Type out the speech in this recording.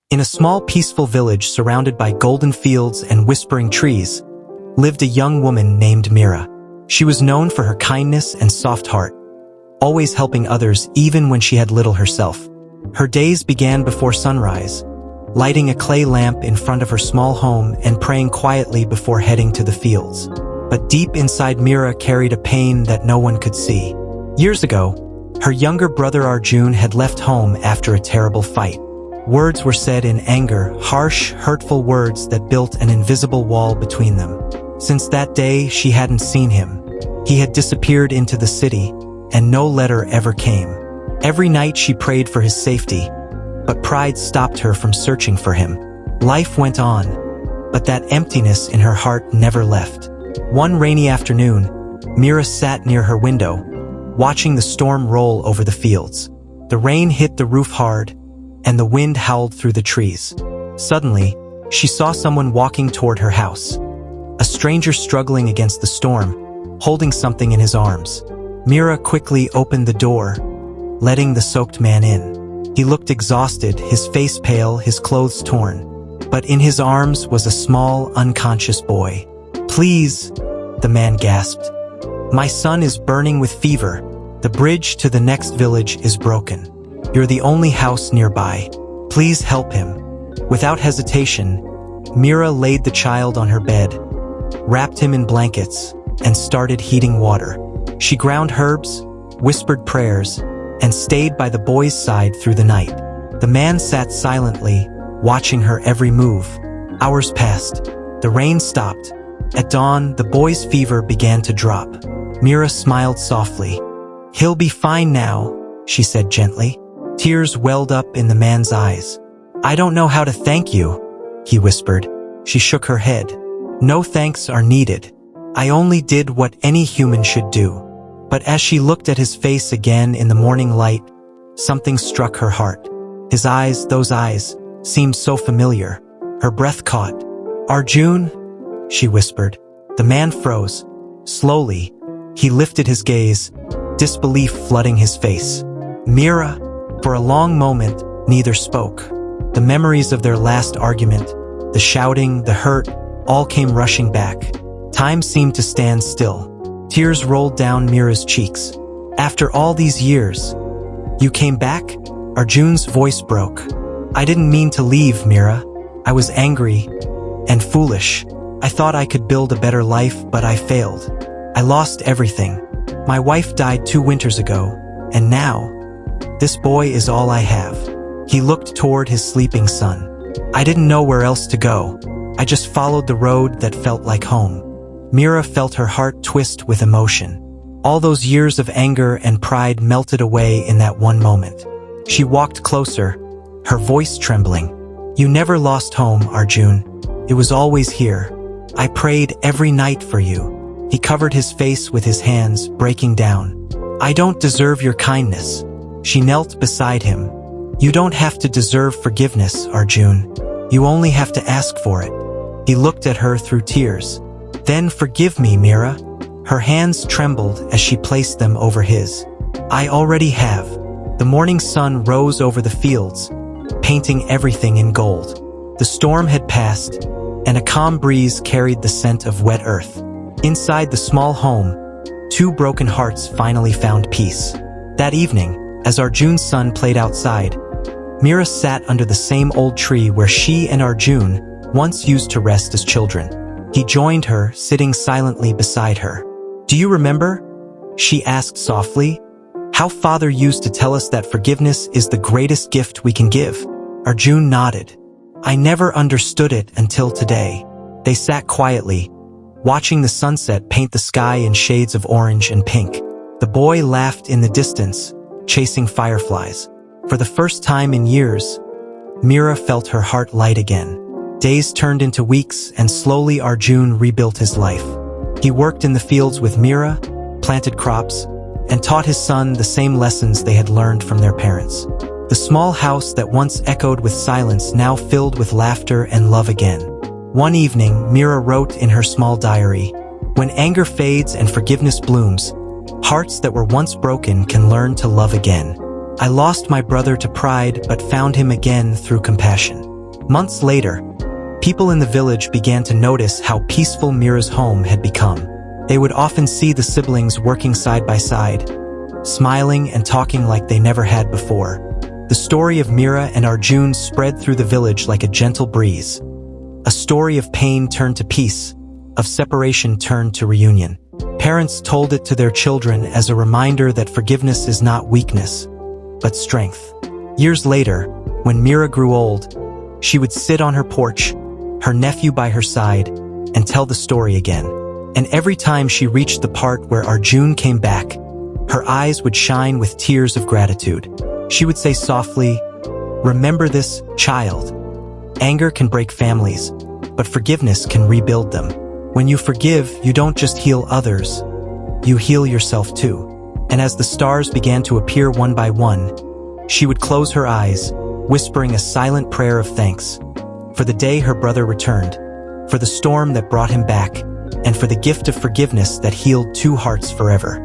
In a small peaceful village surrounded by golden fields and whispering trees, lived a young woman named Mira. She was known for her kindness and soft heart, always helping others even when she had little herself. Her days began before sunrise, lighting a clay lamp in front of her small home and praying quietly before heading to the fields. But deep inside Mira carried a pain that no one could see. Years ago, her younger brother Arjun had left home after a terrible fight. Words were said in anger, harsh, hurtful words that built an invisible wall between them. Since that day, she hadn't seen him. He had disappeared into the city, and no letter ever came. Every night she prayed for his safety, but pride stopped her from searching for him. Life went on, but that emptiness in her heart never left. One rainy afternoon, Mira sat near her window, watching the storm roll over the fields. The rain hit the roof hard, and the wind howled through the trees. Suddenly, she saw someone walking toward her house. A stranger struggling against the storm, holding something in his arms. Mira quickly opened the door, letting the soaked man in. He looked exhausted, his face pale, his clothes torn. But in his arms was a small, unconscious boy. "Please," the man gasped. "My son is burning with fever. The bridge to the next village is broken. You're the only house nearby. Please help him." Without hesitation, Mira laid the child on her bed, wrapped him in blankets, and started heating water. She ground herbs, whispered prayers, and stayed by the boy's side through the night. The man sat silently, watching her every move. Hours passed. The rain stopped. At dawn, the boy's fever began to drop. Mira smiled softly. "He'll be fine now," she said gently. Tears welled up in the man's eyes. "I don't know how to thank you," he whispered. She shook her head. "No thanks are needed. I only did what any human should do." But as she looked at his face again in the morning light, something struck her heart. His eyes, those eyes, seemed so familiar. Her breath caught. "Arjun?" she whispered. The man froze. Slowly, he lifted his gaze, disbelief flooding his face. "Mira?" For a long moment, neither spoke. The memories of their last argument, the shouting, the hurt, all came rushing back. Time seemed to stand still. Tears rolled down Mira's cheeks. "After all these years, you came back?" Arjun's voice broke. "I didn't mean to leave, Mira. I was angry and foolish. I thought I could build a better life, but I failed. I lost everything. My wife died 2 winters ago, and now, this boy is all I have." He looked toward his sleeping son. "I didn't know where else to go. I just followed the road that felt like home." Mira felt her heart twist with emotion. All those years of anger and pride melted away in that one moment. She walked closer, her voice trembling. "You never lost home, Arjun. It was always here. I prayed every night for you." He covered his face with his hands, breaking down. "I don't deserve your kindness." She knelt beside him. "You don't have to deserve forgiveness, Arjun. You only have to ask for it." He looked at her through tears. "Then forgive me, Mira." Her hands trembled as she placed them over his. "I already have." The morning sun rose over the fields, painting everything in gold. The storm had passed, and a calm breeze carried the scent of wet earth. Inside the small home, 2 broken hearts finally found peace. That evening, as Arjun's son played outside, Mira sat under the same old tree where she and Arjun once used to rest as children. He joined her, sitting silently beside her. "Do you remember?" she asked softly. "How Father used to tell us that forgiveness is the greatest gift we can give?" Arjun nodded. "I never understood it until today." They sat quietly, watching the sunset paint the sky in shades of orange and pink. The boy laughed in the distance, chasing fireflies. For the first time in years, Mira felt her heart light again. Days turned into weeks, and slowly Arjun rebuilt his life. He worked in the fields with Mira, planted crops, and taught his son the same lessons they had learned from their parents. The small house that once echoed with silence now filled with laughter and love again. One evening, Mira wrote in her small diary, "When anger fades and forgiveness blooms, hearts that were once broken can learn to love again. I lost my brother to pride, but found him again through compassion. Months later, people in the village began to notice how peaceful Mira's home had become. They would often see the siblings working side by side, smiling and talking like they never had before. The story of Mira and Arjun spread through the village like a gentle breeze. A story of pain turned to peace, of separation turned to reunion. Parents told it to their children as a reminder that forgiveness is not weakness, but strength. Years later, when Mira grew old, she would sit on her porch, her nephew by her side, and tell the story again. And every time she reached the part where Arjun came back, her eyes would shine with tears of gratitude. She would say softly, "Remember this, child. Anger can break families, but forgiveness can rebuild them. When you forgive, you don't just heal others, you heal yourself too." And as the stars began to appear one by one, she would close her eyes, whispering a silent prayer of thanks for the day her brother returned, for the storm that brought him back, and for the gift of forgiveness that healed two hearts forever.